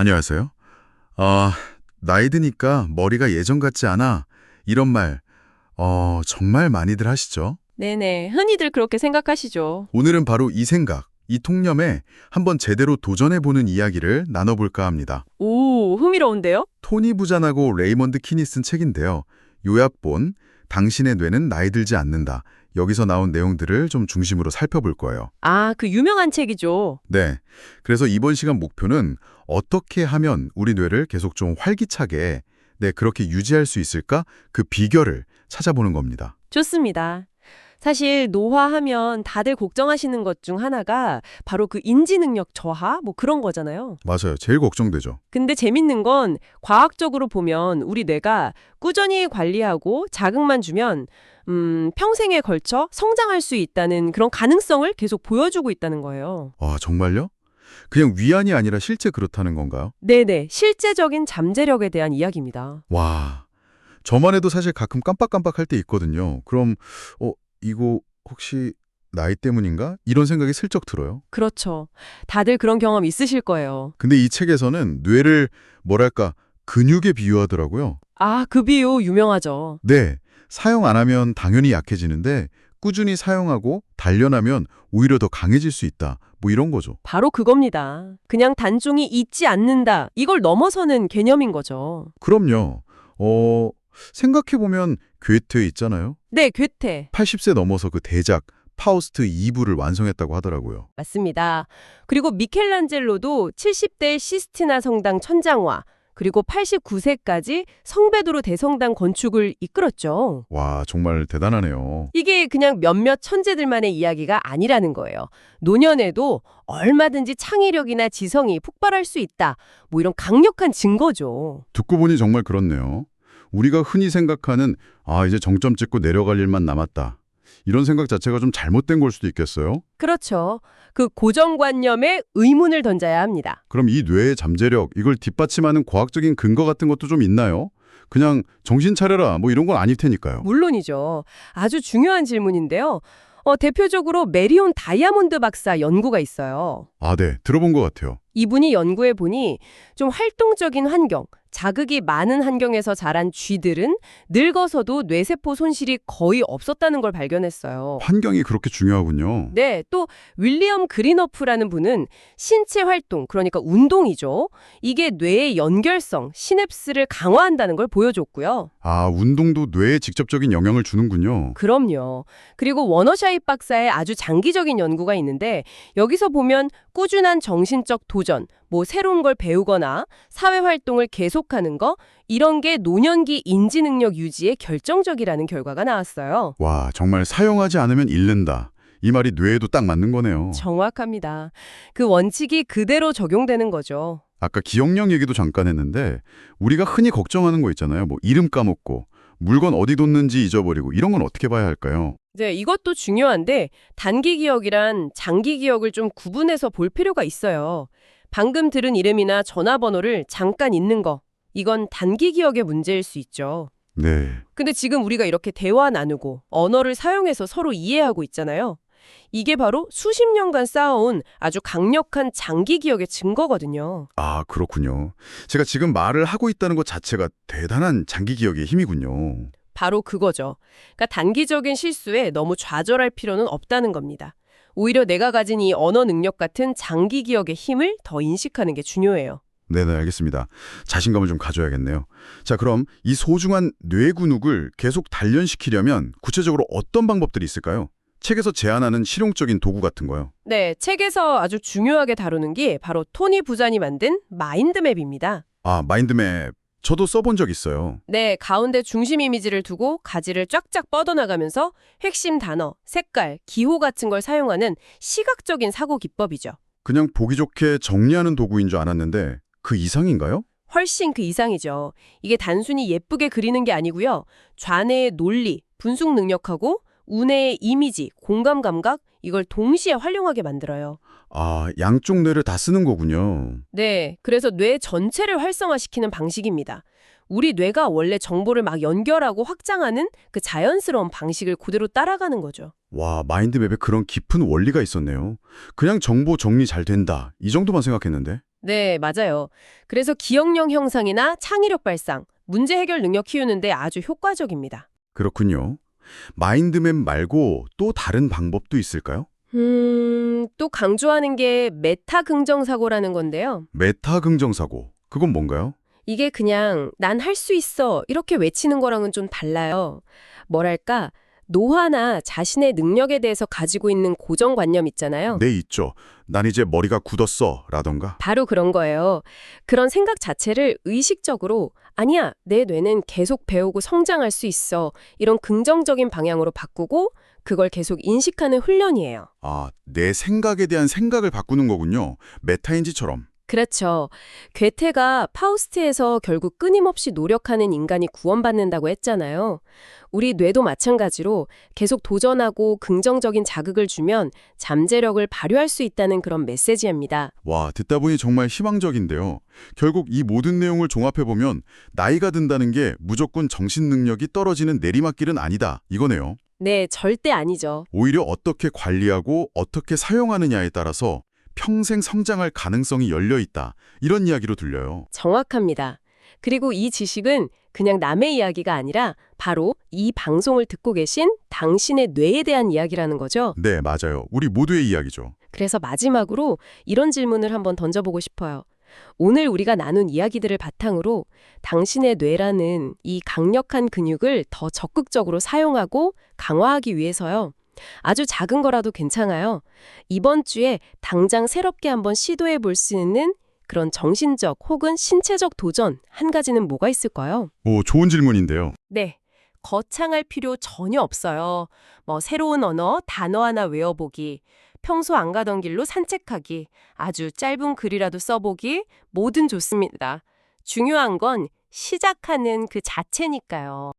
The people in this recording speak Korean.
안녕하세요. 아, 나이 드니까 머리가 예전 같지 않아. 이런 말, 정말 많이들 하시죠? 네네. 흔히들 그렇게 생각하시죠. 오늘은 바로 이 생각, 이 통념에 한번 제대로 도전해보는 이야기를 나눠볼까 합니다. 오, 흥미로운데요? 토니 부잔하고 레이먼드 키니 쓴 책인데요. 요약본, 당신의 뇌는 나이 들지 않는다. 여기서 나온 내용들을 좀 중심으로 살펴볼 거예요. 아, 그 유명한 책이죠. 네. 그래서 이번 시간 목표는 어떻게 하면 우리 뇌를 계속 좀 활기차게, 그렇게 유지할 수 있을까? 그 비결을 찾아보는 겁니다. 좋습니다. 사실 노화하면 다들 걱정하시는 것 중 하나가 바로 그 인지 능력 저하? 뭐 그런 거잖아요. 맞아요. 제일 걱정되죠. 근데 재밌는 건 과학적으로 보면 우리 뇌가 꾸준히 관리하고 자극만 주면 평생에 걸쳐 성장할 수 있다는 그런 가능성을 계속 보여주고 있다는 거예요. 아, 정말요? 그냥 위안이 아니라 실제 그렇다는 건가요? 네네. 실제적인 잠재력에 대한 이야기입니다. 와, 저만 해도 사실 가끔 깜빡깜빡할 때 있거든요. 그럼, 이거 혹시 나이 때문인가? 이런 생각이 슬쩍 들어요. 그렇죠. 다들 그런 경험 있으실 거예요. 근데 이 책에서는 뇌를 뭐랄까, 근육에 비유하더라고요. 아, 그 비유 유명하죠. 네, 사용 안 하면 당연히 약해지는데 꾸준히 사용하고 단련하면 오히려 더 강해질 수 있다. 뭐 이런 거죠. 바로 그겁니다. 그냥 단종이 잊지 않는다. 이걸 넘어서는 개념인 거죠. 그럼요. 생각해보면 괴테 있잖아요. 네, 괴테. 80세 넘어서 그 대작 파우스트 2부를 완성했다고 하더라고요. 맞습니다. 그리고 미켈란젤로도 70대 시스티나 성당 천장화, 그리고 89세까지 성베드로 대성당 건축을 이끌었죠. 와, 정말 대단하네요. 이게 그냥 몇몇 천재들만의 이야기가 아니라는 거예요. 노년에도 얼마든지 창의력이나 지성이 폭발할 수 있다. 뭐 이런 강력한 증거죠. 듣고 보니 정말 그렇네요. 우리가 흔히 생각하는 이제 정점 찍고 내려갈 일만 남았다. 이런 생각 자체가 좀 잘못된 걸 수도 있겠어요? 그렇죠. 그 고정관념에 의문을 던져야 합니다. 그럼 이 뇌의 잠재력, 이걸 뒷받침하는 과학적인 근거 같은 것도 좀 있나요? 그냥 정신 차려라, 뭐 이런 건 아닐 테니까요. 물론이죠. 아주 중요한 질문인데요. 대표적으로 메리온 다이아몬드 박사 연구가 있어요. 네. 들어본 것 같아요. 이분이 연구해 보니 좀 활동적인 환경, 자극이 많은 환경에서 자란 쥐들은 늙어서도 뇌세포 손실이 거의 없었다는 걸 발견했어요. 환경이 그렇게 중요하군요. 네, 또 윌리엄 그린어프라는 분은 신체 활동, 그러니까 운동이죠. 이게 뇌의 연결성, 시냅스를 강화한다는 걸 보여줬고요. 운동도 뇌에 직접적인 영향을 주는군요. 그럼요. 그리고 워너샤입 박사의 아주 장기적인 연구가 있는데 여기서 보면 꾸준한 정신적 도전, 뭐 새로운 걸 배우거나 사회 활동을 계속하는 거 이런 게 노년기 인지 능력 유지에 결정적이라는 결과가 나왔어요. 와, 정말 사용하지 않으면 잃는다. 이 말이 뇌에도 딱 맞는 거네요. 정확합니다. 그 원칙이 그대로 적용되는 거죠. 아까 기억력 얘기도 잠깐 했는데 우리가 흔히 걱정하는 거 있잖아요. 뭐 이름 까먹고 물건 어디 뒀는지 잊어버리고 이런 건 어떻게 봐야 할까요? 네, 이것도 중요한데 단기 기억이란 장기 기억을 좀 구분해서 볼 필요가 있어요. 방금 들은 이름이나 전화번호를 잠깐 잊는 거. 이건 단기 기억의 문제일 수 있죠. 네. 근데 지금 우리가 이렇게 대화 나누고 언어를 사용해서 서로 이해하고 있잖아요. 이게 바로 수십 년간 쌓아온 아주 강력한 장기 기억의 증거거든요. 그렇군요. 제가 지금 말을 하고 있다는 것 자체가 대단한 장기 기억의 힘이군요. 바로 그거죠. 그러니까 단기적인 실수에 너무 좌절할 필요는 없다는 겁니다. 오히려 내가 가진 이 언어 능력 같은 장기 기억의 힘을 더 인식하는 게 중요해요. 네네, 알겠습니다. 자신감을 좀 가져야겠네요. 자, 그럼 이 소중한 뇌 근육을 계속 단련시키려면 구체적으로 어떤 방법들이 있을까요? 책에서 제안하는 실용적인 도구 같은 거요. 네, 책에서 아주 중요하게 다루는 게 바로 토니 부잔이 만든 마인드맵입니다. 마인드맵. 저도 써본 적 있어요. 네, 가운데 중심 이미지를 두고 가지를 쫙쫙 뻗어나가면서 핵심 단어, 색깔, 기호 같은 걸 사용하는 시각적인 사고 기법이죠. 그냥 보기 좋게 정리하는 도구인 줄 알았는데 그 이상인가요? 훨씬 그 이상이죠. 이게 단순히 예쁘게 그리는 게 아니고요. 좌뇌의 논리, 분석 능력하고 우뇌의 이미지, 공감 감각 이걸 동시에 활용하게 만들어요. 양쪽 뇌를 다 쓰는 거군요. 네, 그래서 뇌 전체를 활성화시키는 방식입니다. 우리 뇌가 원래 정보를 막 연결하고 확장하는 그 자연스러운 방식을 그대로 따라가는 거죠. 와, 마인드맵에 그런 깊은 원리가 있었네요. 그냥 정보 정리 잘 된다. 이 정도만 생각했는데. 네, 맞아요. 그래서 기억력 형상이나 창의력 발상, 문제 해결 능력 키우는데 아주 효과적입니다. 그렇군요. 마인드맵 말고 또 다른 방법도 있을까요? 또 강조하는 게 메타 긍정 사고라는 건데요. 메타 긍정사고. 그건 뭔가요? 이게 그냥 난 할 수 있어 이렇게 외치는 거랑은 좀 달라요. 뭐랄까, 노화나 자신의 능력에 대해서 가지고 있는 고정관념 있잖아요. 네, 있죠. 난 이제 머리가 굳었어. 라던가. 바로 그런 거예요. 그런 생각 자체를 의식적으로 아니야, 내 뇌는 계속 배우고 성장할 수 있어. 이런 긍정적인 방향으로 바꾸고 그걸 계속 인식하는 훈련이에요. 아, 내 생각에 대한 생각을 바꾸는 거군요. 메타인지처럼. 그렇죠. 괴테가 파우스트에서 결국 끊임없이 노력하는 인간이 구원받는다고 했잖아요. 우리 뇌도 마찬가지로 계속 도전하고 긍정적인 자극을 주면 잠재력을 발휘할 수 있다는 그런 메시지입니다. 와, 듣다 보니 정말 희망적인데요. 결국 이 모든 내용을 종합해보면 나이가 든다는 게 무조건 정신 능력이 떨어지는 내리막길은 아니다. 이거네요. 네, 절대 아니죠. 오히려 어떻게 관리하고 어떻게 사용하느냐에 따라서 평생 성장할 가능성이 열려 있다. 이런 이야기로 들려요. 정확합니다. 그리고 이 지식은 그냥 남의 이야기가 아니라 바로 이 방송을 듣고 계신 당신의 뇌에 대한 이야기라는 거죠. 네, 맞아요. 우리 모두의 이야기죠. 그래서 마지막으로 이런 질문을 한번 던져보고 싶어요. 오늘 우리가 나눈 이야기들을 바탕으로 당신의 뇌라는 이 강력한 근육을 더 적극적으로 사용하고 강화하기 위해서요. 아주 작은 거라도 괜찮아요. 이번 주에 당장 새롭게 한번 시도해 볼 수 있는 그런 정신적 혹은 신체적 도전 한 가지는 뭐가 있을까요? 오, 좋은 질문인데요. 네. 거창할 필요 전혀 없어요. 뭐 새로운 언어, 단어 하나 외워보기, 평소 안 가던 길로 산책하기, 아주 짧은 글이라도 써보기, 뭐든 좋습니다. 중요한 건 시작하는 그 자체니까요.